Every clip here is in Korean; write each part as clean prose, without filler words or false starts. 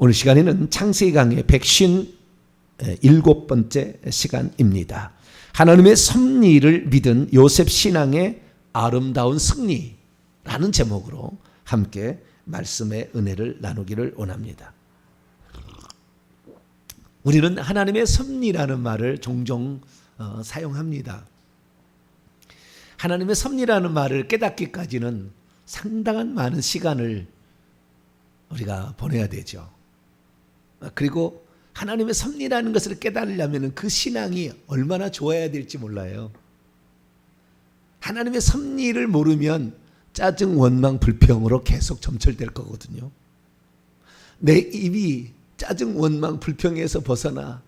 오늘 시간에는 창세기 강의 157번째 시간입니다. 하나님의 섭리를 믿은 요셉 신앙의 아름다운 승리라는 제목으로 함께 말씀의 은혜를 나누기를 원합니다. 우리는 하나님의 섭리라는 말을 종종 사용합니다. 하나님의 섭리라는 말을 깨닫기까지는 상당한 많은 시간을 우리가 보내야 되죠. 그리고 하나님의 섭리라는 것을 깨달으려면 그 신앙이 얼마나 좋아야 될지 몰라요. 하나님의 섭리를 모르면 짜증, 원망, 불평으로 계속 점철될 거거든요. 내 입이 짜증, 원망, 불평에서 벗어나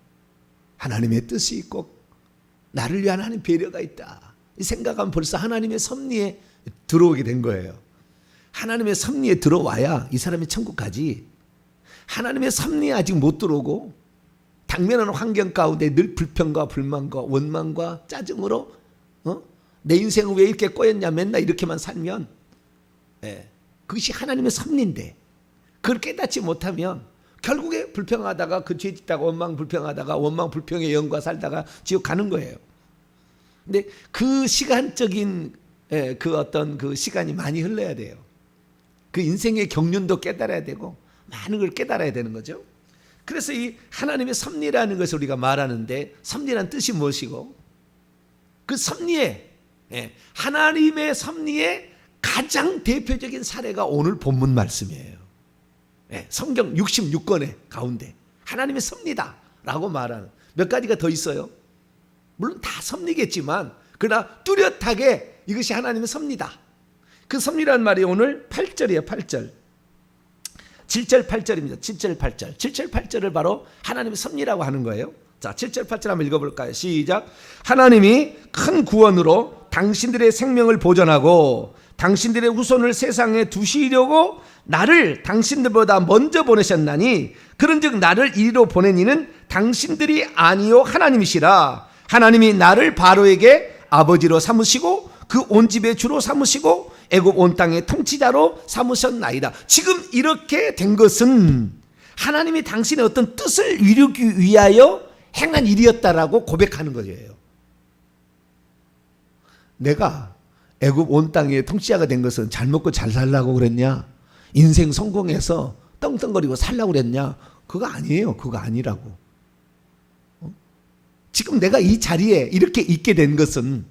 하나님의 뜻이 있고 나를 위한 하나님 배려가 있다, 이 생각하면 벌써 하나님의 섭리에 들어오게 된 거예요. 하나님의 섭리에 들어와야 이 사람이 천국 가지. 하나님의 섭리에 아직 못 들어오고 당면한 환경 가운데 늘 불평과 불만과 원망과 짜증으로 내 인생은 왜 이렇게 꼬였냐 맨날 이렇게만 살면 그것이 하나님의 섭리인데 그걸 깨닫지 못하면 결국에 불평하다가 그 죄 짓다가 원망 불평하다가 원망 불평의 영과 살다가 지옥 가는 거예요. 근데 그 시간적인 그 어떤 그 시간이 많이 흘러야 돼요. 그 인생의 경륜도 깨달아야 되고 많은 걸 깨달아야 되는 거죠. 그래서 이 하나님의 섭리라는 것을 우리가 말하는데, 섭리라는 뜻이 무엇이고 그 섭리에 하나님의 섭리의 가장 대표적인 사례가 오늘 본문 말씀이에요. 성경 66권의 가운데 하나님의 섭리다라고 말하는 몇 가지가 더 있어요. 물론 다 섭리겠지만 그러나 뚜렷하게 이것이 하나님의 섭리다. 그 섭리라는 말이 오늘 8절이에요. 8절. 7절 8절입니다. 7절 8절. 7절 8절을 바로 하나님의 섭리라고 하는 거예요. 자, 7절 8절 한번 읽어볼까요? 시작. 하나님이 큰 구원으로 당신들의 생명을 보존하고 당신들의 후손을 세상에 두시려고 나를 당신들보다 먼저 보내셨나니 그런즉 나를 이리로 보낸 이는 당신들이 아니요 하나님이시라. 하나님이 나를 바로에게 아버지로 삼으시고 그 온 집의 주로 삼으시고 애굽 온 땅의 통치자로 삼으셨나이다. 지금 이렇게 된 것은 하나님이 당신의 어떤 뜻을 이루기 위하여 행한 일이었다라고 고백하는 거예요. 내가 애굽 온 땅의 통치자가 된 것은 잘 먹고 잘 살라고 그랬냐? 인생 성공해서 떵떵거리고 살라고 그랬냐? 그거 아니에요. 그거 아니라고. 지금 내가 이 자리에 이렇게 있게 된 것은,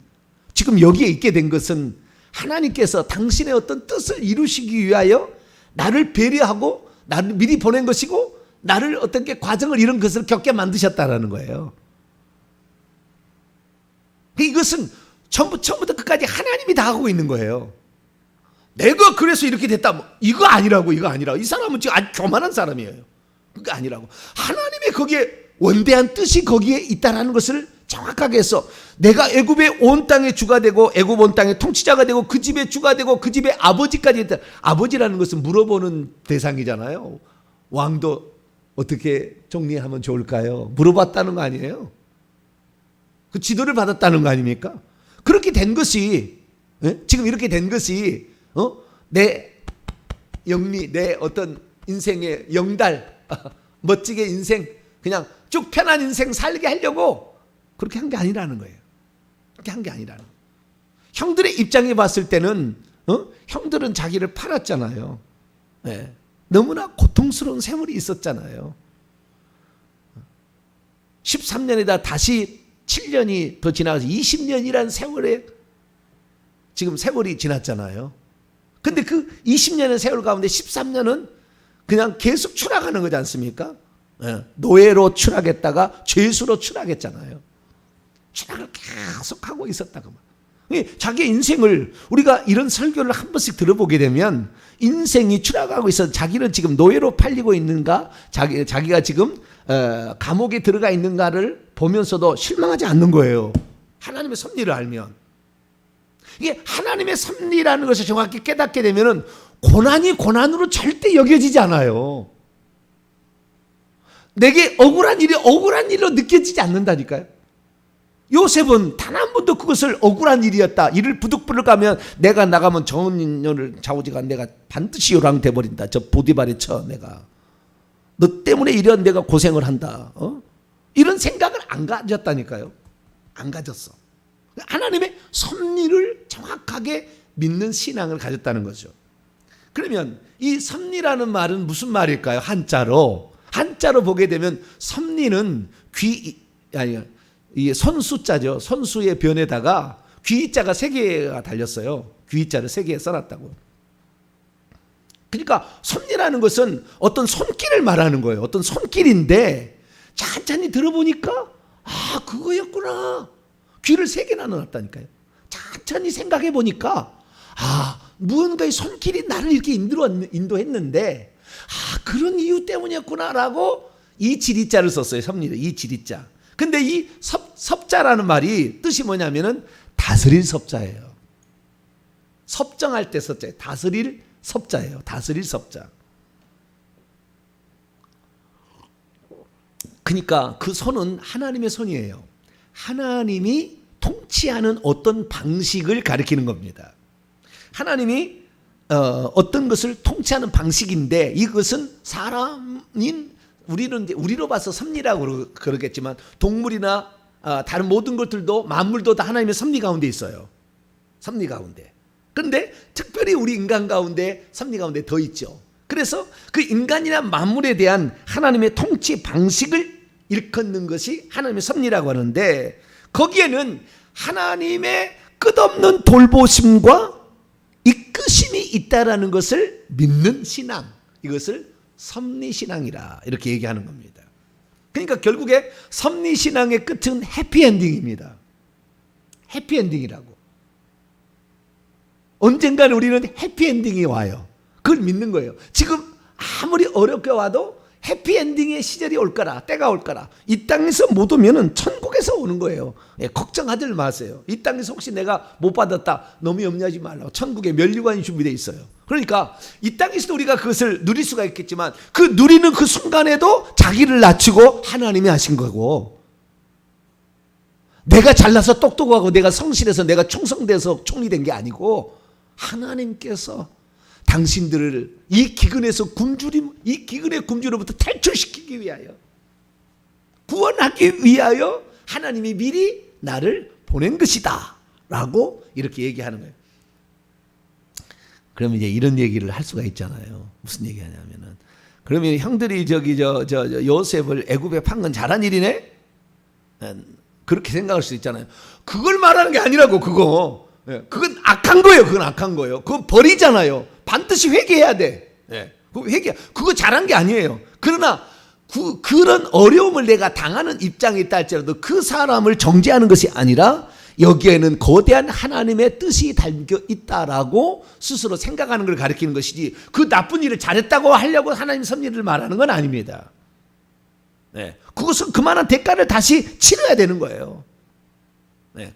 지금 여기에 있게 된 것은 하나님께서 당신의 어떤 뜻을 이루시기 위하여 나를 배려하고 나를 미리 보낸 것이고 나를 어떤 게 과정을 이런 것을 겪게 만드셨다라는 거예요. 이것은 처음부터 끝까지 하나님이 다 하고 있는 거예요. 내가 그래서 이렇게 됐다, 이거 아니라고. 이거 아니라고. 이 사람은 지금 아주 교만한 사람이에요. 그게 아니라고. 하나님의 거기에 원대한 뜻이 거기에 있다라는 것을 정확하게 해서 내가 애굽의 온 땅의 주가 되고 애굽 온 땅의 통치자가 되고 그 집의 주가 되고 그 집의 아버지까지 했다. 아버지라는 것은 물어보는 대상이잖아요. 왕도 어떻게 정리하면 좋을까요? 물어봤다는 거 아니에요? 그 지도를 받았다는 거 아닙니까? 그렇게 된 것이, 지금 이렇게 된 것이 내 영리, 내 어떤 인생의 영달, 멋지게 인생 그냥 쭉 편한 인생 살게 하려고 그렇게 한 게 아니라는 거예요. 그렇게 한 게 아니라는 거예요. 형들의 입장에 봤을 때는 형들은 자기를 팔았잖아요. 너무나 고통스러운 세월이 있었잖아요. 13년에다 다시 7년이 더 지나가서 20년이라는 세월에 지금 세월이 지났잖아요. 근데 그 20년의 세월 가운데 13년은 그냥 계속 추락하는 거지 않습니까? 노예로 추락했다가 죄수로 추락했잖아요. 추락을 계속 하고 있었다고. 자기 인생을 우리가 이런 설교를 한 번씩 들어보게 되면 인생이 추락하고 있어, 자기는 지금 노예로 팔리고 있는가, 자기가 지금 감옥에 들어가 있는가를 보면서도 실망하지 않는 거예요. 하나님의 섭리를 알면. 이게 하나님의 섭리라는 것을 정확히 깨닫게 되면은 고난이 고난으로 절대 여겨지지 않아요. 내게 억울한 일이 억울한 일로 느껴지지 않는다니까요. 요셉은 단 한 번도 그것을 억울한 일이었다, 이를 부득부득 하면 내가 나가면 좋은 인연을 좌우지간 내가 반드시 요랑 돼버린다, 저 보디발에 쳐 내가 너 때문에 이런 내가 고생을 한다. 이런 생각을 안 가졌다니까요. 안 가졌어. 하나님의 섭리를 정확하게 믿는 신앙을 가졌다는 거죠. 그러면 이 섭리라는 말은 무슨 말일까요? 한자로 보게 되면 섭리는 이게 선수자죠. 선수의 변에다가 귀자가 3개가 달렸어요. 귀자를 3개 써놨다고. 그러니까 섭리라는 것은 어떤 손길을 말하는 거예요. 어떤 손길인데 천천히 들어보니까 그거였구나. 귀를 3개나 넣었다니까요. 천천히 생각해 보니까 무언가의 손길이 나를 이렇게 인도했는데 그런 이유 때문이었구나라고 이 지리자를 썼어요. 섭리를. 이 지리자. 근데 이 섭자라는 말이 뜻이 뭐냐면은 다스릴 섭자예요. 섭정할 때 섭자예요. 다스릴 섭자예요. 다스릴 섭자. 그러니까 그 손은 하나님의 손이에요. 하나님이 통치하는 어떤 방식을 가리키는 겁니다. 하나님이 어떤 것을 통치하는 방식인데 이것은 사람인 우리로 봐서 섭리라고 그러겠지만 동물이나 다른 모든 것들도 만물도 다 하나님의 섭리 가운데 있어요. 섭리 가운데. 그런데 특별히 우리 인간 가운데 섭리 가운데 더 있죠. 그래서 그 인간이나 만물에 대한 하나님의 통치 방식을 일컫는 것이 하나님의 섭리라고 하는데 거기에는 하나님의 끝없는 돌보심과 이끄심이 있다라는 것을 믿는 신앙, 이것을 섭리신앙이라 이렇게 얘기하는 겁니다. 그러니까 결국에 섭리신앙의 끝은 해피엔딩입니다. 해피엔딩이라고. 언젠가는 우리는 해피엔딩이 와요. 그걸 믿는 거예요. 지금 아무리 어렵게 와도 해피엔딩의 시절이 올 거라, 때가 올 거라. 이 땅에서 못 오면은 천국에서 오는 거예요. 걱정하지 마세요. 이 땅에서 혹시 내가 못 받았다, 너무 염려하지 말라고. 천국에 면류관이 준비되어 있어요. 그러니까 이 땅에서도 우리가 그것을 누릴 수가 있겠지만 그 누리는 그 순간에도 자기를 낮추고 하나님이 하신 거고, 내가 잘나서 똑똑하고 내가 성실해서 내가 충성돼서 총리된 게 아니고 하나님께서 당신들을 이 기근에서 이 기근의 굶주림부터 탈출시키기 위하여, 구원하기 위하여 하나님이 미리 나를 보낸 것이다 라고 이렇게 얘기하는 거예요. 그러면 이제 이런 얘기를 할 수가 있잖아요. 무슨 얘기 하냐면은, 그러면 형들이 요셉을 애굽에 판 건 잘한 일이네? 그렇게 생각할 수 있잖아요. 그걸 말하는 게 아니라고. 그건 악한 거예요. 그건 악한 거예요. 그건 벌이잖아요. 반드시 회개해야 돼. 그거 잘한 게 아니에요. 그러나 그런 어려움을 내가 당하는 입장에 있다 할지라도 그 사람을 정죄하는 것이 아니라 여기에는 거대한 하나님의 뜻이 담겨 있다라고 스스로 생각하는 걸 가리키는 것이지, 그 나쁜 일을 잘했다고 하려고 하나님 섭리를 말하는 건 아닙니다. 그것은 그만한 대가를 다시 치러야 되는 거예요.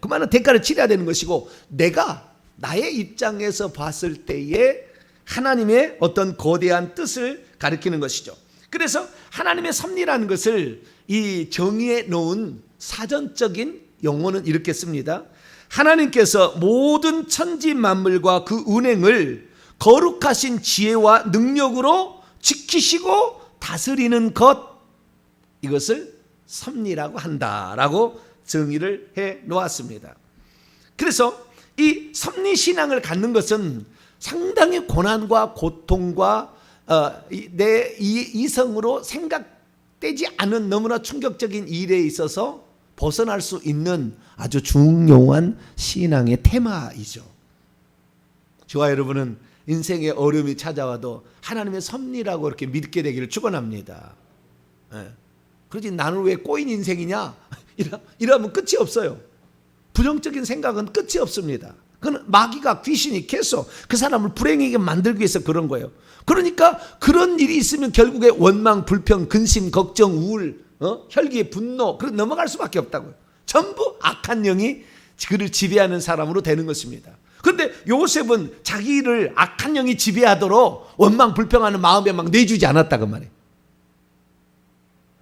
그만한 대가를 치러야 되는 것이고, 내가 나의 입장에서 봤을 때에 하나님의 어떤 거대한 뜻을 가리키는 것이죠. 그래서 하나님의 섭리라는 것을 이 정의해 놓은 사전적인 용어는 이렇게 씁니다. 하나님께서 모든 천지 만물과 그 운행을 거룩하신 지혜와 능력으로 지키시고 다스리는 것, 이것을 섭리라고 한다라고 정의를 해 놓았습니다. 그래서 이 섭리신앙을 갖는 것은 상당히 고난과 고통과 내 이성으로 생각되지 않은 너무나 충격적인 일에 있어서 벗어날 수 있는 아주 중요한 신앙의 테마이죠. 저와 여러분은 인생의 어려움이 찾아와도 하나님의 섭리라고 이렇게 믿게 되기를 축원합니다. 그렇지, 나는 왜 꼬인 인생이냐? 이러면 끝이 없어요. 부정적인 생각은 끝이 없습니다. 그건 마귀가, 귀신이 계속 그 사람을 불행하게 만들기 위해서 그런 거예요. 그러니까 그런 일이 있으면 결국에 원망, 불평, 근심, 걱정, 우울, 혈기, 분노, 그런 넘어갈 수밖에 없다고요. 전부 악한 영이 그를 지배하는 사람으로 되는 것입니다. 그런데 요셉은 자기를 악한 영이 지배하도록 원망, 불평하는 마음에 막 내주지 않았다고 말이에요.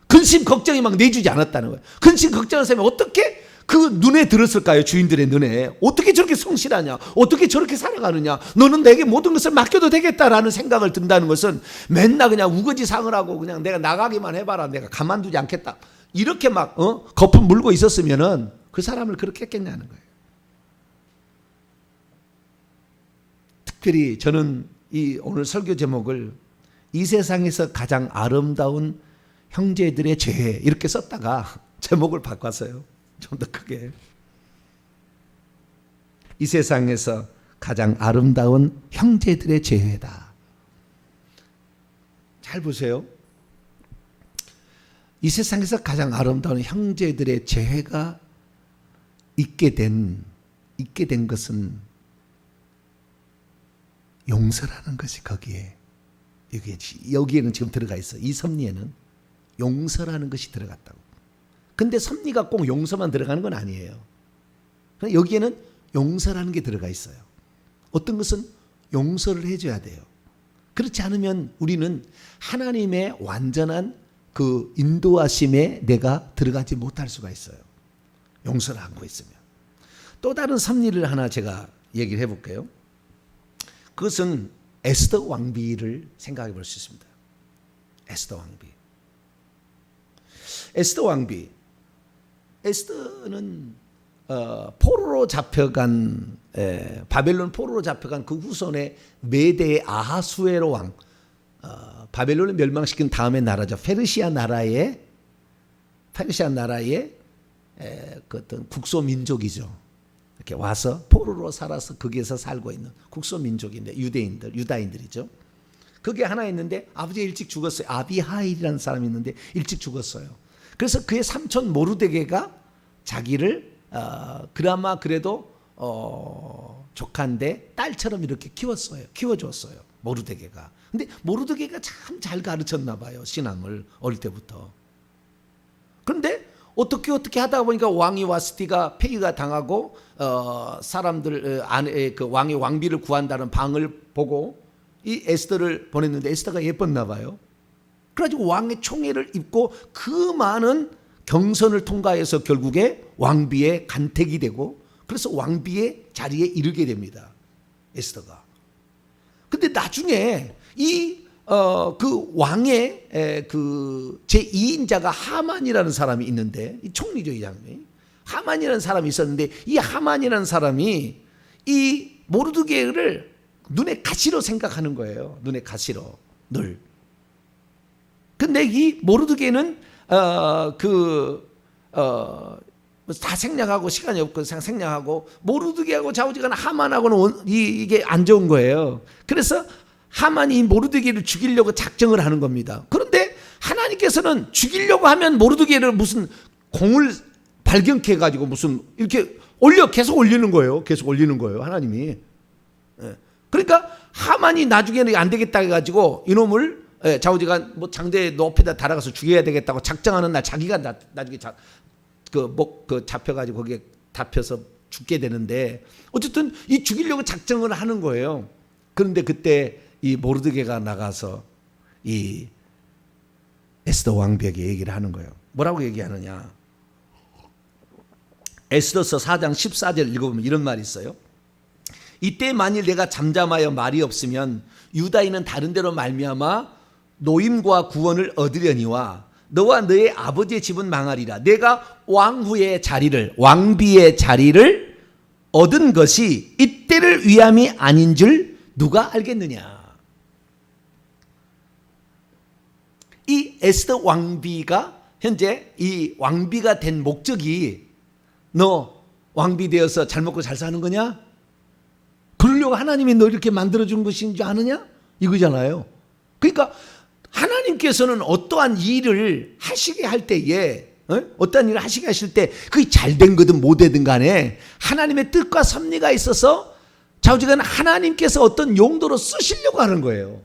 근심, 걱정이 막 내주지 않았다는 거예요. 근심, 걱정하는 사람이 어떻게 그 눈에 들었을까요? 주인들의 눈에. 어떻게 저렇게 성실하냐? 어떻게 저렇게 살아가느냐? 너는 내게 모든 것을 맡겨도 되겠다라는 생각을 든다는 것은 맨날 그냥 우거지상을 하고 그냥 내가 나가기만 해봐라. 내가 가만두지 않겠다. 이렇게 막 거품 물고 있었으면은 그 사람을 그렇게 했겠냐는 거예요. 특별히 저는 이 오늘 설교 제목을 이 세상에서 가장 아름다운 형제들의 죄 이렇게 썼다가 제목을 바꿨어요. 좀 더 크게. 이 세상에서 가장 아름다운 형제들의 죄다. 잘 보세요. 이 세상에서 가장 아름다운 형제들의 죄가 있게 된 것은 용서라는 것이 거기에 여기에는 지금 들어가 있어. 이 섭리에는 용서라는 것이 들어갔다고. 근데 섭리가 꼭 용서만 들어가는 건 아니에요. 여기에는 용서라는 게 들어가 있어요. 어떤 것은 용서를 해줘야 돼요. 그렇지 않으면 우리는 하나님의 완전한 그 인도하심에 내가 들어가지 못할 수가 있어요. 용서를 하고 있으면. 또 다른 섭리를 하나 제가 얘기를 해볼게요. 그것은 에스더 왕비를 생각해 볼 수 있습니다. 에스더 왕비. 에스더 왕비. 에스더는 포로로 잡혀간 바벨론 포로로 잡혀간 그 후손의 메대의 아하수에로 왕, 바벨론을 멸망시킨 다음의 나라죠. 페르시아 나라의 그 어떤 국소 민족이죠. 이렇게 와서 포로로 살아서 거기에서 살고 있는 국소 민족인데 유다인들이죠. 그게 하나 있는데 아버지가 일찍 죽었어요. 아비하일이라는 사람이 있는데 일찍 죽었어요. 그래서 그의 삼촌 모르드게가 자기를 그나마 그래도 조카인데 딸처럼 이렇게 키워줬어요. 모르드게가. 근데 모르드게가 참 잘 가르쳤나 봐요. 신앙을 어릴 때부터. 그런데 어떻게 하다 보니까 왕이 와스티가 폐위가 당하고 사람들 안에 그 왕의 왕비를 구한다는 방을 보고 이 에스더를 보냈는데 에스더가 예뻤나 봐요. 그래가지고 왕의 총애를 입고 그 많은 경선을 통과해서 결국에 왕비의 간택이 되고 그래서 왕비의 자리에 이르게 됩니다. 에스더가. 근데 나중에 그 왕의 그 제2인자가 하만이라는 사람이 있는데 이 총리죠, 이 장면이. 하만이라는 사람이 있었는데 이 하만이라는 사람이 이 모르드게를 눈에 가시로 생각하는 거예요. 눈에 가시로 늘. 근데 이 모르드게는 다 생략하고 시간이 없고 생략하고 모르드게하고 좌우지간 하만하고는 이게 안 좋은 거예요. 그래서 하만이 모르드게를 죽이려고 작정을 하는 겁니다. 그런데 하나님께서는 죽이려고 하면 모르드게를 무슨 공을 발견해 가지고 무슨 이렇게 계속 올리는 거예요. 하나님이. 그러니까 하만이 나중에는 안 되겠다 해가지고 이놈을 좌우지간 뭐 장대 높이다 달아가서 죽여야 되겠다고 작정하는 날 자기가 나중에 잡혀가지고 거기에 잡혀서 죽게 되는데 어쨌든 이 죽이려고 작정을 하는 거예요. 그런데 그때 이 모르드게가 나가서 이 에스더 왕비에게 얘기를 하는 거예요. 뭐라고 얘기하느냐? 에스더서 4장 14절 읽어보면 이런 말이 있어요. 이때 만일 내가 잠잠하여 말이 없으면 유다인은 다른 데로 말미암아 노임과 구원을 얻으려니와 너와 너의 아버지의 집은 망하리라. 내가 왕비의 자리를 얻은 것이 이때를 위함이 아닌 줄 누가 알겠느냐. 이 에스더 왕비가 현재 이 왕비가 된 목적이 너 왕비 되어서 잘 먹고 잘 사는 거냐? 그러려고 하나님이 너 이렇게 만들어준 것인 줄 아느냐? 이거잖아요. 그러니까 하나님께서는 어떠한 일을 하시게 할 때에 어떠한 일을 하시게 하실 때 그게 잘된 거든 못되든 간에 하나님의 뜻과 섭리가 있어서 좌우지간 하나님께서 어떤 용도로 쓰시려고 하는 거예요.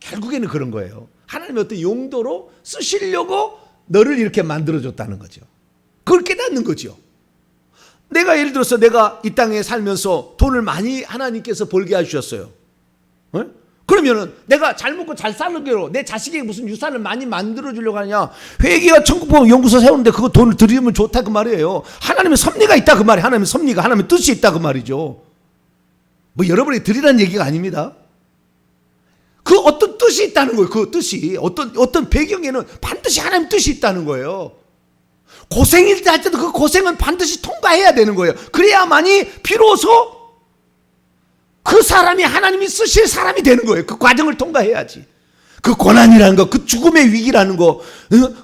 결국에는 그런 거예요. 하나님의 어떤 용도로 쓰시려고 너를 이렇게 만들어줬다는 거죠. 그걸 깨닫는 거죠. 내가 예를 들어서 내가 이 땅에 살면서 돈을 많이 하나님께서 벌게 해주셨어요. 그럼 그러면은 내가 잘 먹고 잘 살기로 내 자식에게 무슨 유산을 많이 만들어 주려고 하느냐? 회계가 천국보험 연구소 세우는데 그거 돈을 들이면 좋다 그 말이에요. 하나님의 섭리가 있다 그 말이에요. 하나님의 섭리가, 하나님의 뜻이 있다 그 말이죠. 뭐 여러분이 드리라는 얘기가 아닙니다. 그 어떤 뜻이 있다는 거예요. 그 뜻이 어떤 배경에는 반드시 하나님의 뜻이 있다는 거예요. 고생일 때 할 때도 그 고생은 반드시 통과해야 되는 거예요. 그래야만이 비로소 그 사람이 하나님이 쓰실 사람이 되는 거예요. 그 과정을 통과해야지. 그 고난이라는 거, 그 죽음의 위기라는 거,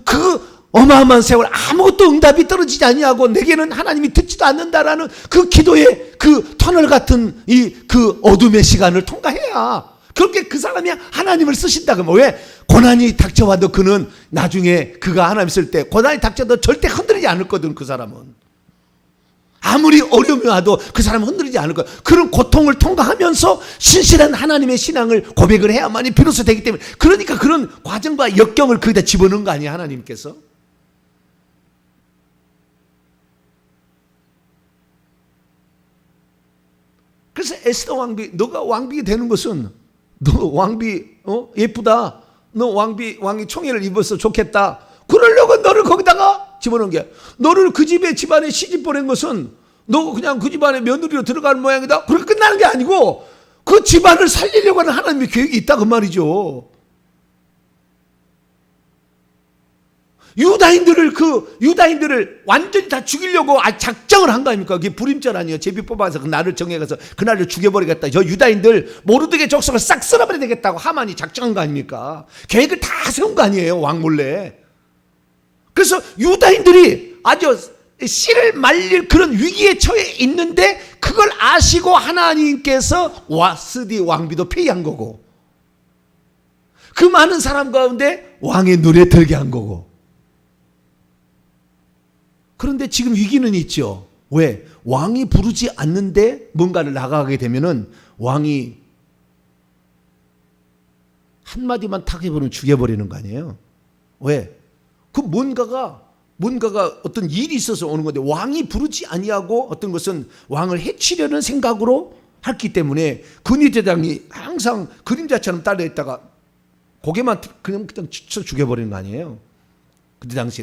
그 어마어마한 세월 아무것도 응답이 떨어지지 아니하고 내게는 하나님이 듣지도 않는다라는 그 기도의 그 터널 같은 그 어둠의 시간을 통과해야 그렇게 그 사람이 하나님을 쓰신다. 그러면 왜? 고난이 닥쳐와도 그는 나중에 그가 하나님 쓸 때 고난이 닥쳐도 절대 흔들리지 않을거든. 그 사람은 아무리 어려움이 와도 그 사람은 흔들리지 않을 거야. 그런 고통을 통과하면서 신실한 하나님의 신앙을 고백을 해야만이 비로소 되기 때문에, 그러니까 그런 과정과 역경을 거기다 집어넣은 거 아니야 하나님께서. 그래서 에스더 왕비, 너가 왕비 되는 것은 너 왕비 예쁘다, 너 왕이 총애를 입어서 좋겠다, 그러려고 너를 거기다가 집어넣은 게, 너를 그 집안에 시집 보낸 것은 너 그냥 그 집안에 며느리로 들어가는 모양이다, 그렇게 끝나는 게 아니고 그 집안을 살리려고 하는 하나님의 계획이 있다 그 말이죠. 유다인들을 완전히 다 죽이려고 작정을 한 거 아닙니까? 그게 불임절 아니에요. 제비 뽑아서 그 날을 정해가서 그 날을 죽여버리겠다. 저 유다인들 모르드게 족속을 싹 쓸어버려야 되겠다고 하만이 작정한 거 아닙니까? 계획을 다 세운 거 아니에요, 왕 몰래. 그래서 유다인들이 아주 씨를 말릴 그런 위기에 처해 있는데 그걸 아시고 하나님께서 와스디 왕비도 폐위한 거고, 그 많은 사람 가운데 왕의 눈에 들게 한 거고. 그런데 지금 위기는 있죠. 왜? 왕이 부르지 않는데 뭔가를 나가게 되면은 왕이 한마디만 탁 해버리면 죽여버리는 거 아니에요? 왜? 그 뭔가가 어떤 일이 있어서 오는 건데, 왕이 부르지 아니하고 어떤 것은 왕을 해치려는 생각으로 했기 때문에 근위대장이 항상 그림자처럼 딸려있다가 고개만 그냥 쳐 죽여버리는 거 아니에요?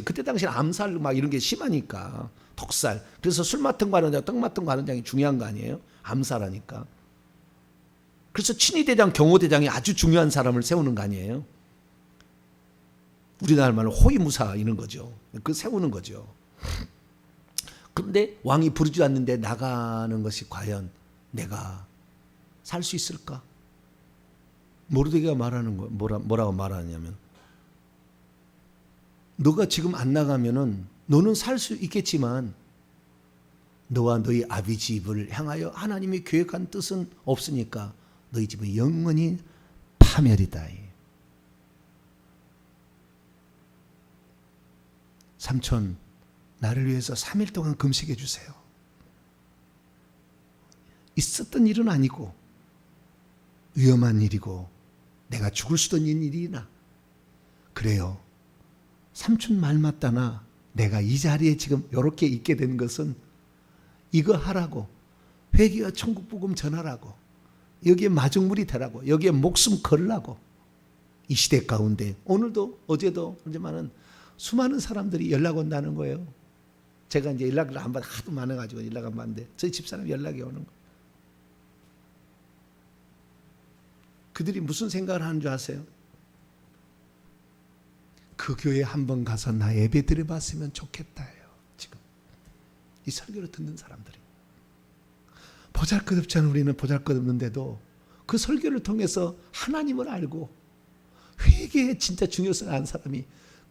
그때 당시에 암살 막 이런 게 심하니까, 독살. 그래서 술 맡은 거 하는 장, 떡 맡은 거 하는 장이 중요한 거 아니에요? 암살하니까. 그래서 친위대장, 경호대장이 아주 중요한 사람을 세우는 거 아니에요? 우리나라 말로 호위무사 이런 거죠. 그 세우는 거죠. 그런데 왕이 부르지 않는데 나가는 것이 과연 내가 살 수 있을까? 모르드게가 말하는 거 뭐라고 말하냐면, 너가 지금 안 나가면은 너는 살 수 있겠지만 너와 너희 아비 집을 향하여 하나님이 계획한 뜻은 없으니까 너희 집은 영원히 파멸이다. 삼촌, 나를 위해서 3일 동안 금식해 주세요. 있었던 일은 아니고 위험한 일이고 내가 죽을 수도 있는 일이나, 그래요. 삼촌 말 맞다나 내가 이 자리에 지금 이렇게 있게 된 것은 이거 하라고, 회개와 천국 복음 전하라고, 여기에 마중물이 되라고, 여기에 목숨 걸라고. 이 시대 가운데 오늘도 어제도 언제만은 수많은 사람들이 연락 온다는 거예요. 제가 이제 연락을 안 받아, 하도 많아가지고 연락 안 받는데 저희 집사람 연락이 오는 거예요. 그들이 무슨 생각을 하는 줄 아세요? 그 교회 한번 가서 나 예배 드려봤으면 좋겠다예요. 지금 이 설교를 듣는 사람들이 보잘것없지 않은, 우리는 보잘것없는데도 그 설교를 통해서 하나님을 알고 회개의 진짜 중요성을 아는 사람이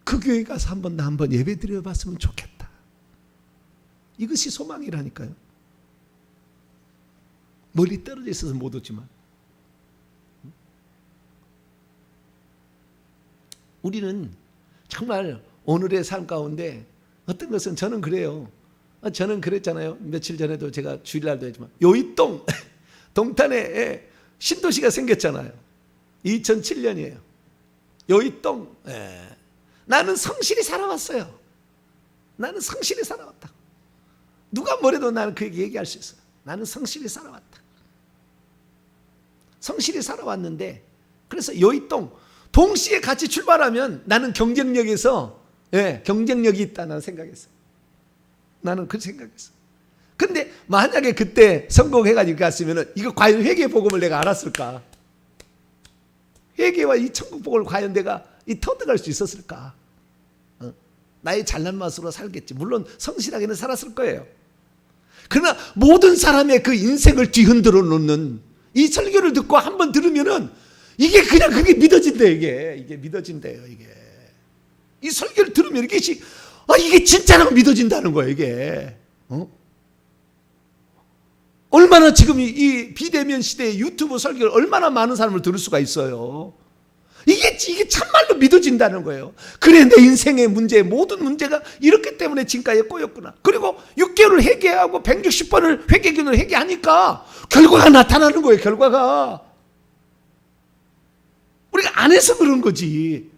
그 교회 가서 나 한번 예배 드려봤으면 좋겠다. 이것이 소망이라니까요. 멀리 떨어져 있어서 못 오지만 우리는 정말 오늘의 삶 가운데 어떤 것은, 저는 그래요. 저는 그랬잖아요. 며칠 전에도 제가 주일날도 했지만 요이동 동탄에 신도시가 생겼잖아요. 2007년이에요. 요이동. 나는 성실히 살아왔어요. 나는 성실히 살아왔다. 누가 뭐래도 나는 그 얘기할 수 있어요. 나는 성실히 살아왔다. 성실히 살아왔는데 그래서 요이동 동시에 같이 출발하면 나는 경쟁력에서 경쟁력이 있다 나는 생각했어. 나는 그 생각했어. 근데 만약에 그때 성공해가지고 갔으면 이거 과연 회개 복음을 내가 알았을까? 회개와 이 천국 복음을 과연 내가 터득할 수 있었을까? 나의 잘난 맛으로 살겠지. 물론 성실하게는 살았을 거예요. 그러나 모든 사람의 그 인생을 뒤흔들어 놓는 이 설교를 듣고 한번 들으면은 이게 그냥 그게 믿어진대. 이게 믿어진대요. 이 설교를 들으면 이게 진짜라고 믿어진다는 거예요. 이게 얼마나 지금 이 비대면 시대의 유튜브 설교를 얼마나 많은 사람을 들을 수가 있어요. 이게 참말로 믿어진다는 거예요. 그래, 내 인생의 문제, 모든 문제가 이렇기 때문에 지금까지 꼬였구나. 그리고 6개월을 회개하고 160번을 회개균을 회개하니까 결과가 나타나는 거예요. 결과가. 우리가 안 해서 그런 거지.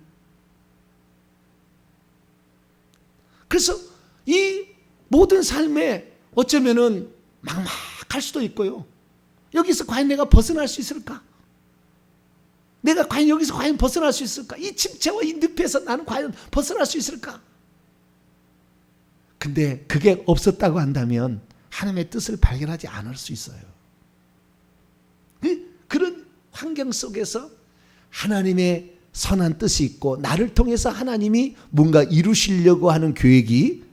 그래서 이 모든 삶에 어쩌면은 막막할 수도 있고요. 여기서 과연 내가 벗어날 수 있을까? 내가 과연 여기서 벗어날 수 있을까? 이 침체와 이 늪에서 나는 과연 벗어날 수 있을까? 근데 그게 없었다고 한다면 하나님의 뜻을 발견하지 않을 수 있어요. 그런 환경 속에서 하나님의 선한 뜻이 있고 나를 통해서 하나님이 뭔가 이루시려고 하는 계획이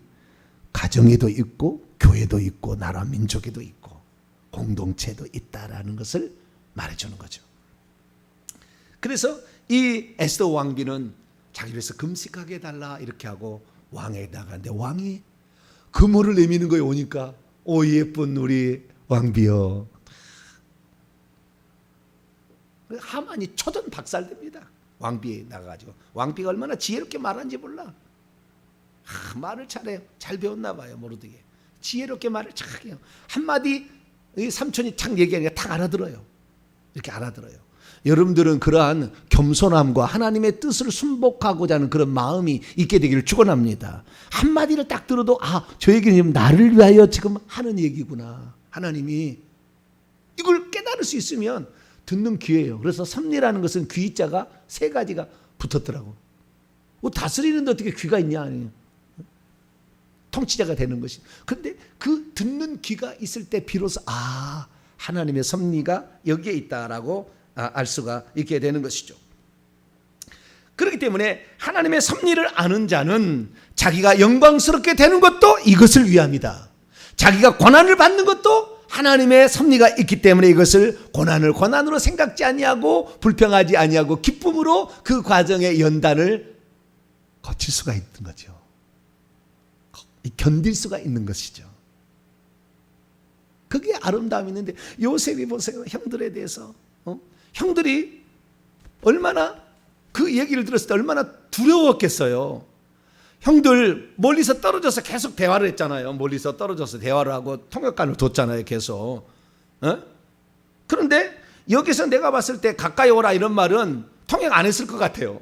가정에도 있고 교회도 있고 나라 민족에도 있고 공동체도 있다라는 것을 말해주는 거죠. 그래서 이 에스더 왕비는 자기를 위해서 금식하게 해달라 이렇게 하고 왕에게 나가는데 왕이 금호를 내미는 거에 오니까 오 예쁜 우리 왕비여. 하만이 초전 박살됩니다. 왕비에 나가가지고 왕비가 얼마나 지혜롭게 말하는지 몰라. 말을 잘해요. 잘 배웠나 봐요. 모르게 지혜롭게 말을 잘해요. 한마디 삼촌이 탁 얘기하니까 탁 알아들어요. 이렇게 알아들어요. 여러분들은 그러한 겸손함과 하나님의 뜻을 순복하고자 하는 그런 마음이 있게 되기를 축원합니다. 한마디를 딱 들어도 저 얘기는 지금 나를 위하여 지금 하는 얘기구나. 하나님이 이걸 깨달을 수 있으면 듣는 귀예요. 그래서 섭리라는 것은 귀자가 3가지가 붙었더라고. 다스리는데 어떻게 귀가 있냐? 아니에요. 통치자가 되는 것이. 그런데 그 듣는 귀가 있을 때 비로소 하나님의 섭리가 여기에 있다라고 알 수가 있게 되는 것이죠. 그렇기 때문에 하나님의 섭리를 아는 자는 자기가 영광스럽게 되는 것도 이것을 위함이다. 자기가 고난을 받는 것도 하나님의 섭리가 있기 때문에 이것을 고난으로 생각지 아니하고 불평하지 아니하고 기쁨으로 그 과정의 연단을 거칠 수가 있는 거죠. 견딜 수가 있는 것이죠. 그게 아름다움이 있는데 요셉이 보세요. 형들에 대해서 형들이 얼마나 그 얘기를 들었을 때 얼마나 두려웠겠어요. 형들 멀리서 떨어져서 계속 대화를 했잖아요. 멀리서 떨어져서 대화를 하고 통역관을 뒀잖아요. 계속. 그런데 여기서 내가 봤을 때 가까이 오라 이런 말은 통역 안 했을 것 같아요.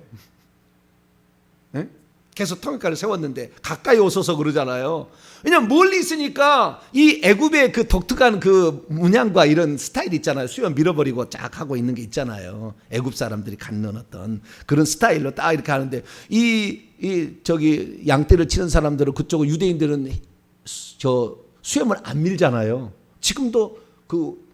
계속 통역관을 세웠는데 가까이 오소서 그러잖아요. 왜냐면 멀리 있으니까 이 애굽의 그 독특한 그 문양과 이런 스타일 있잖아요. 수염 밀어버리고 쫙 하고 있는 게 있잖아요. 애굽 사람들이 갖는 어떤 그런 스타일로 딱 이렇게 하는데 저기 양떼를 치는 사람들은 그쪽 유대인들은 저 수염을 안 밀잖아요. 지금도 그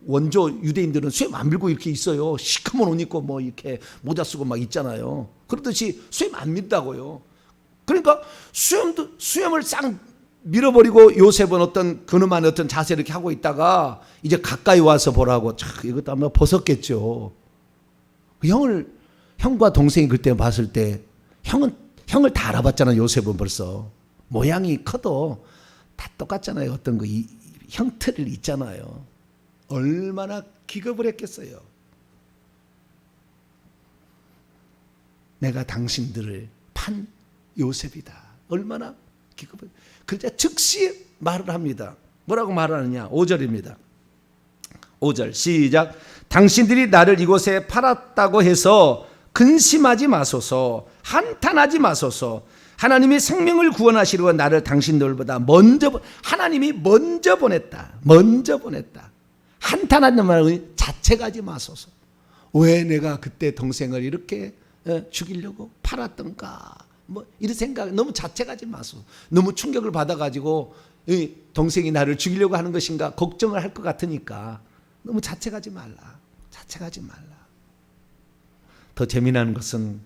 원조 유대인들은 수염 안 밀고 이렇게 있어요. 시커먼 옷 입고 뭐 이렇게 모자 쓰고 막 있잖아요. 그렇듯이 수염 안 밀다고요. 그러니까 수염을 싹 밀어버리고 요셉은 어떤 근엄한 어떤 자세를 이렇게 하고 있다가 이제 가까이 와서 보라고 이것도 아마 벗었겠죠. 형과 동생이 그때 봤을 때 형을 다 알아봤잖아. 요셉은 벌써 모양이 커도 다 똑같잖아요. 어떤 그 형태를 있잖아요. 얼마나 기겁을 했겠어요. 내가 당신들을 판 요셉이다. 얼마나 기겁을. 그러자 즉시 말을 합니다. 뭐라고 말하느냐? 5절입니다. 5절 시작. 당신들이 나를 이곳에 팔았다고 해서 근심하지 마소서. 한탄하지 마소서. 하나님이 생명을 구원하시려고 나를 당신들보다 하나님이 먼저 보냈다. 한탄하는 말은 자책하지 마소서. 왜 내가 그때 동생을 이렇게 죽이려고 팔았던가, 뭐 이런 생각 너무 자책하지 마소. 너무 충격을 받아가지고 동생이 나를 죽이려고 하는 것인가 걱정을 할 것 같으니까 너무 자책하지 말라. 자책하지 말라. 더 재미난 것은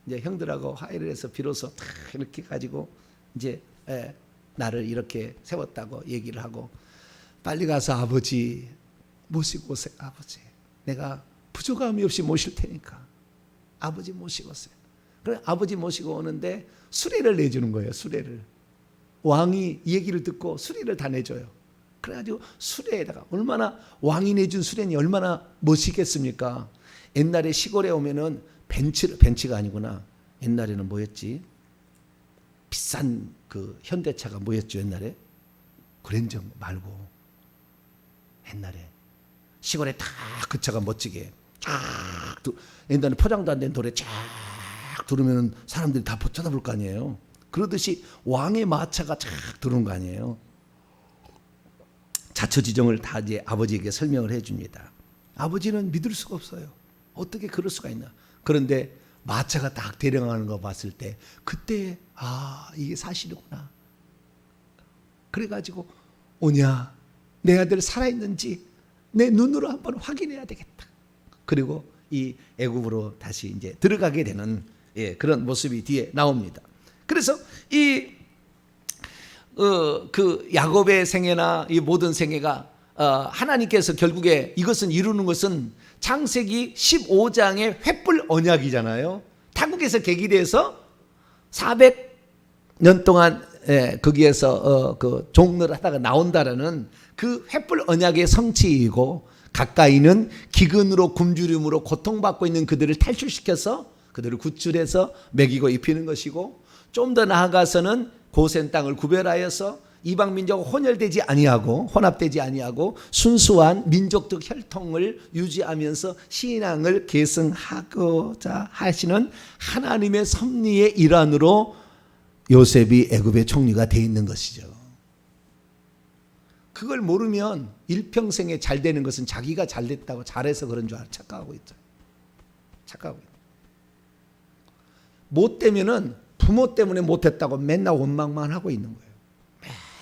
이제 형들하고 화해를 해서 비로소 다 이렇게 가지고 이제 나를 이렇게 세웠다고 얘기를 하고, 빨리 가서 아버지 모시고 오세요. 아버지, 내가 부족함이 없이 모실 테니까 아버지 모시고 오세요. 그래 아버지 모시고 오는데 수레를 내주는 거예요. 수레를. 왕이 이 얘기를 듣고 수레를 다 내줘요. 그래가지고 수레에다가, 얼마나 왕이 내준 수레니 얼마나 멋있겠습니까? 옛날에 시골에 오면은 벤츠가 아니구나. 옛날에는 뭐였지? 비싼 그 현대차가 뭐였죠 옛날에? 그랜저 말고 옛날에 시골에 다 그 차가 멋지게 쫙, 옛날에 포장도 안 된 돌에 쫙 들으면 사람들이 다 쳐다볼 거 아니에요. 그러듯이 왕의 마차가 쫙 들어온 거 아니에요. 자초지종을 다 이제 아버지에게 설명을 해줍니다. 아버지는 믿을 수가 없어요. 어떻게 그럴 수가 있나. 그런데 마차가 딱 대령하는 거 봤을 때 그때 이게 사실이구나. 그래가지고 오냐, 내 아들 살아있는지 내 눈으로 한번 확인해야 되겠다. 그리고 이 애굽으로 다시 이제 들어가게 되는 그런 모습이 뒤에 나옵니다. 그래서 그 야곱의 생애나 이 모든 생애가 하나님께서 결국에 이것은 이루는 것은 창세기 15장의 횃불 언약이잖아요. 타국에서 계기돼서 400년 동안 거기에서 그 종로를 하다가 나온다라는 그 횃불 언약의 성취이고, 가까이는 기근으로 굶주림으로 고통받고 있는 그들을 탈출시켜서 그들을 구출해서 먹이고 입히는 것이고, 좀 더 나아가서는 고센 땅을 구별하여서 이방 민족과 혼혈되지 아니하고 혼합되지 아니하고 순수한 민족적 혈통을 유지하면서 신앙을 계승하고자 하시는 하나님의 섭리의 일환으로 요셉이 애굽의 총리가 되어 있는 것이죠. 그걸 모르면 일평생에 잘 되는 것은 자기가 잘 됐다고 잘해서 그런 줄 착각하고 있죠. 착각하고 있죠. 못 되면은 부모 때문에 못했다고 맨날 원망만 하고 있는 거예요.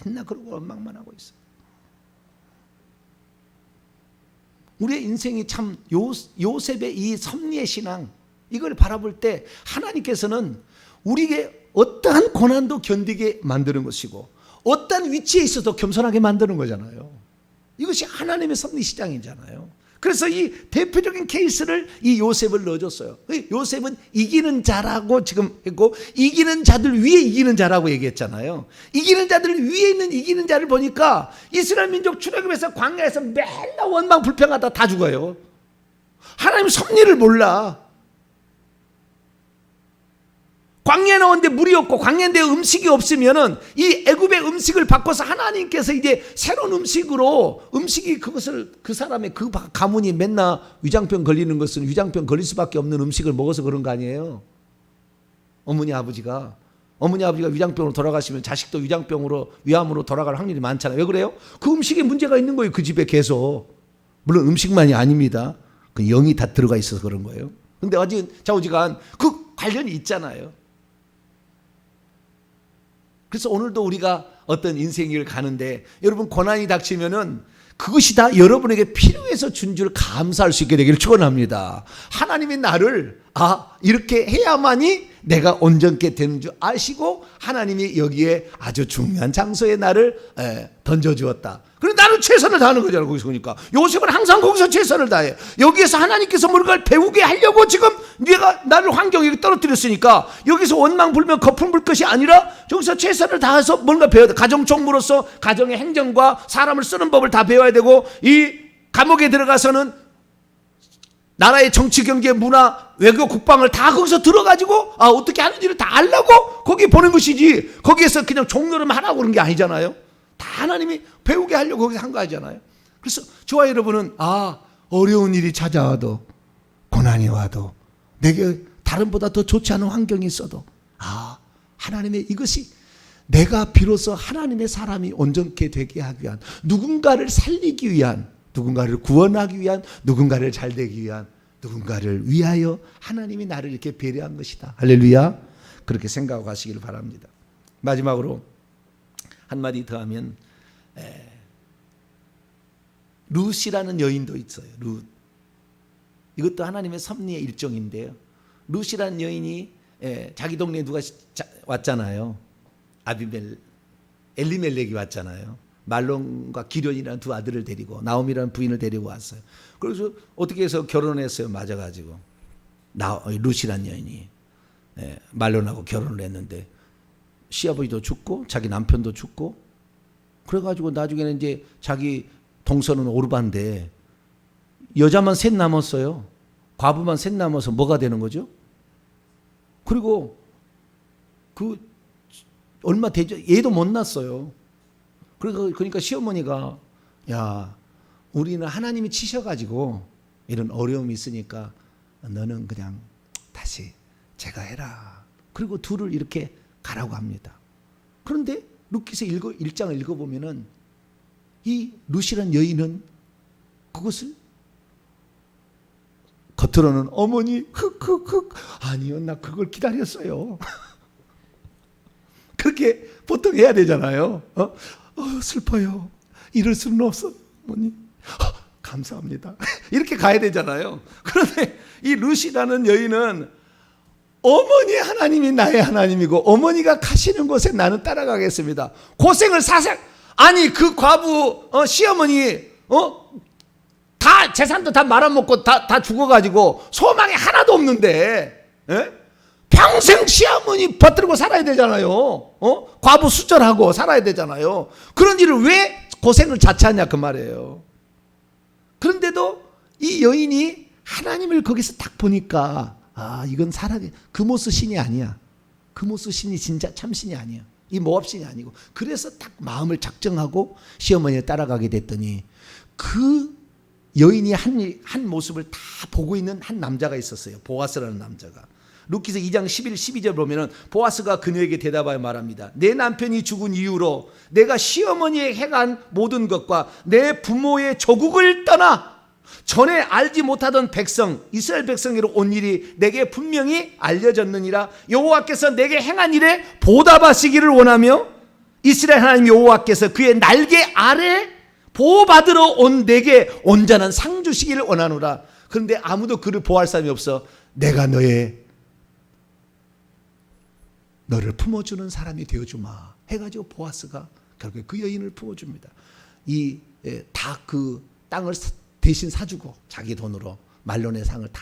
맨날 그러고 원망만 하고 있어요. 우리의 인생이 참 요셉의 이 섭리의 신앙, 이걸 바라볼 때 하나님께서는 우리에게 어떠한 고난도 견디게 만드는 것이고 어떠한 위치에 있어도 겸손하게 만드는 거잖아요. 이것이 하나님의 섭리 시장이잖아요. 그래서 이 대표적인 케이스를 이 요셉을 넣어줬어요. 요셉은 이기는 자라고 지금 했고, 이기는 자들 위에 이기는 자라고 얘기했잖아요. 이기는 자들 위에 있는 이기는 자를 보니까 이스라엘 민족 출애굽에서 광야에서 맨날 원망 불평하다 다 죽어요. 하나님 섭리를 몰라. 광야에 나오는데 물이 없고 광야인데 음식이 없으면은 이 애굽의 음식을 바꿔서 하나님께서 이제 새로운 음식으로, 음식이 그것을 그 사람의 그 가문이 맨날 위장병 걸리는 것은 위장병 걸릴 수밖에 없는 음식을 먹어서 그런 거 아니에요. 어머니 아버지가 위장병으로 돌아가시면 자식도 위장병으로 위암으로 돌아갈 확률이 많잖아요. 왜 그래요? 그 음식에 문제가 있는 거예요. 그 집에 계속. 물론 음식만이 아닙니다. 그 영이 다 들어가 있어서 그런 거예요. 근데 아직 좌우지간 그 관련이 있잖아요. 그래서 오늘도 우리가 어떤 인생을 가는데 여러분 고난이 닥치면은 그것이 다 여러분에게 필요해서 준 줄 감사할 수 있게 되기를 축원합니다. 하나님이 나를 이렇게 해야만이 내가 온전케 되는 줄 아시고 하나님이 여기에 아주 중요한 장소에 나를 던져주었다. 그래서 나는 최선을 다하는 거잖아요. 거기서 보니까 요셉은 항상 거기서 최선을 다해. 여기에서 하나님께서 뭔가를 배우게 하려고 지금 네가 나를 환경에 떨어뜨렸으니까 여기서 원망불명 거품 불 것이 아니라 저기서 최선을 다해서 뭔가 배워야 돼. 가정 총무로서 가정의 행정과 사람을 쓰는 법을 다 배워야 되고, 이 감옥에 들어가서는 나라의 정치, 경제, 문화, 외교, 국방을 다 거기서 들어가지고 어떻게 하는지를 다 알라고 거기 보낸 것이지, 거기에서 그냥 종로를만 하라고 그런 게 아니잖아요. 다 하나님이 배우게 하려고 거기서 한 거 아니잖아요. 그래서 저와 여러분은 어려운 일이 찾아와도, 고난이 와도, 내게 다른보다 더 좋지 않은 환경이 있어도 하나님의 이것이 내가 비로소 하나님의 사람이 온전케 되게 하기 위한, 누군가를 살리기 위한 누군가를 구원하기 위한, 누군가를 잘되기 위한, 누군가를 위하여 하나님이 나를 이렇게 배려한 것이다. 할렐루야. 그렇게 생각하고 가시기를 바랍니다. 마지막으로 한마디 더 하면 룻이라는 여인도 있어요. 룻. 이것도 하나님의 섭리의 일종인데요. 룻이라는 여인이 자기 동네에 누가 왔잖아요. 엘리멜렉이 왔잖아요. 말론과 기련이라는 두 아들을 데리고 나오미라는 부인을 데리고 왔어요. 그래서 어떻게 해서 결혼했어요. 맞아가지고 룻이라는 여인이 말론하고 결혼을 했는데 시아버지도 죽고 자기 남편도 죽고 그래가지고 나중에는 이제 자기 동서는 오르반데 여자만 셋 남았어요. 과부만 셋 남아서 뭐가 되는 거죠? 그리고 그 얼마 되죠? 얘도 못 낳았어요. 그러니까 시어머니가 야 우리는 하나님이 치셔가지고 이런 어려움이 있으니까 너는 그냥 다시 제가 해라. 그리고 둘을 이렇게 가라고 합니다. 그런데 룻기서 1장을 읽어보면은 이 룻이란 여인은 그것을 겉으로는 어머니 흑흑흑 아니요 나 그걸 기다렸어요. 그렇게 보통 해야 되잖아요. 슬퍼요. 이럴 수는 없어 어머니. 감사합니다. 이렇게 가야 되잖아요. 그런데 이 룻이라는 여인은 어머니 하나님이 나의 하나님이고 어머니가 가시는 곳에 나는 따라가겠습니다. 고생을 아니 그 과부 시어머니 다 재산도 다 말아먹고 다 죽어가지고 소망이 하나도 없는데 평생 시어머니 붙들고 살아야 되잖아요. 과부 수절하고 살아야 되잖아요. 그런 일을 왜 고생을 자처하냐 그 말이에요. 그런데도 이 여인이 하나님을 거기서 딱 보니까 이건 금오스 신이 아니야. 금오스 신이 진짜 참신이 아니야. 이 모압 신이 아니고. 그래서 딱 마음을 작정하고 시어머니를 따라가게 됐더니 그 여인이 한 모습을 다 보고 있는 한 남자가 있었어요. 보아스라는 남자가. 룻기서 2장 11, 12절 보면은 보아스가 그녀에게 대답하여 말합니다. 내 남편이 죽은 이후로 내가 시어머니의 행한 모든 것과 내 부모의 조국을 떠나 전에 알지 못하던 백성 이스라엘 백성으로 온 일이 내게 분명히 알려졌느니라. 여호와께서 내게 행한 일에 보답하시기를 원하며 이스라엘 하나님 여호와께서 그의 날개 아래 보호받으러 온 내게 온전한 상 주시기를 원하노라. 그런데 아무도 그를 보호할 사람이 없어. 내가 너를 품어주는 사람이 되어주마 해가지고 보아스가 결국에 그 여인을 품어줍니다. 다 그 땅을 대신 사주고 자기 돈으로 말론의 상을 다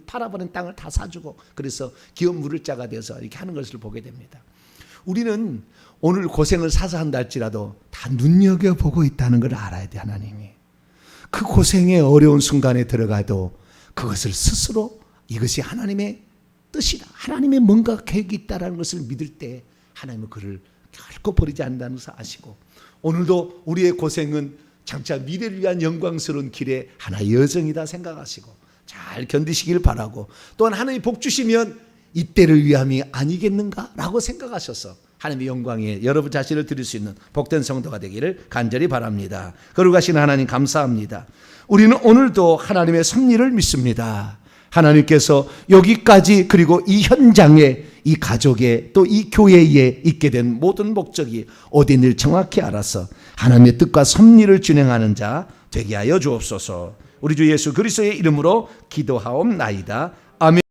팔아버린 땅을 다 사주고 그래서 기업 물을 자가 되어서 이렇게 하는 것을 보게 됩니다. 우리는 오늘 고생을 사서 한다 할지라도 다 눈여겨보고 있다는 걸 알아야 돼. 하나님이 그 고생의 어려운 순간에 들어가도 그것을 스스로 이것이 하나님의 뜻이다, 하나님의 뭔가 계획이 있다는 것을 믿을 때 하나님은 그를 결코 버리지 않는다는 것을 아시고 오늘도 우리의 고생은 장차 미래를 위한 영광스러운 길의 하나의 여정이다 생각하시고 잘 견디시길 바라고 또한 하나님이 복 주시면 이때를 위함이 아니겠는가라고 생각하셔서 하나님의 영광에 여러분 자신을 드릴 수 있는 복된 성도가 되기를 간절히 바랍니다. 거룩하신 하나님 감사합니다. 우리는 오늘도 하나님의 섭리를 믿습니다. 하나님께서 여기까지 그리고 이 현장에 이 가족에 또 이 교회에 있게 된 모든 목적이 어딘지 정확히 알아서 하나님의 뜻과 섭리를 준행하는 자 되게 하여 주옵소서. 우리 주 예수 그리스도의 이름으로 기도하옵나이다. 아멘.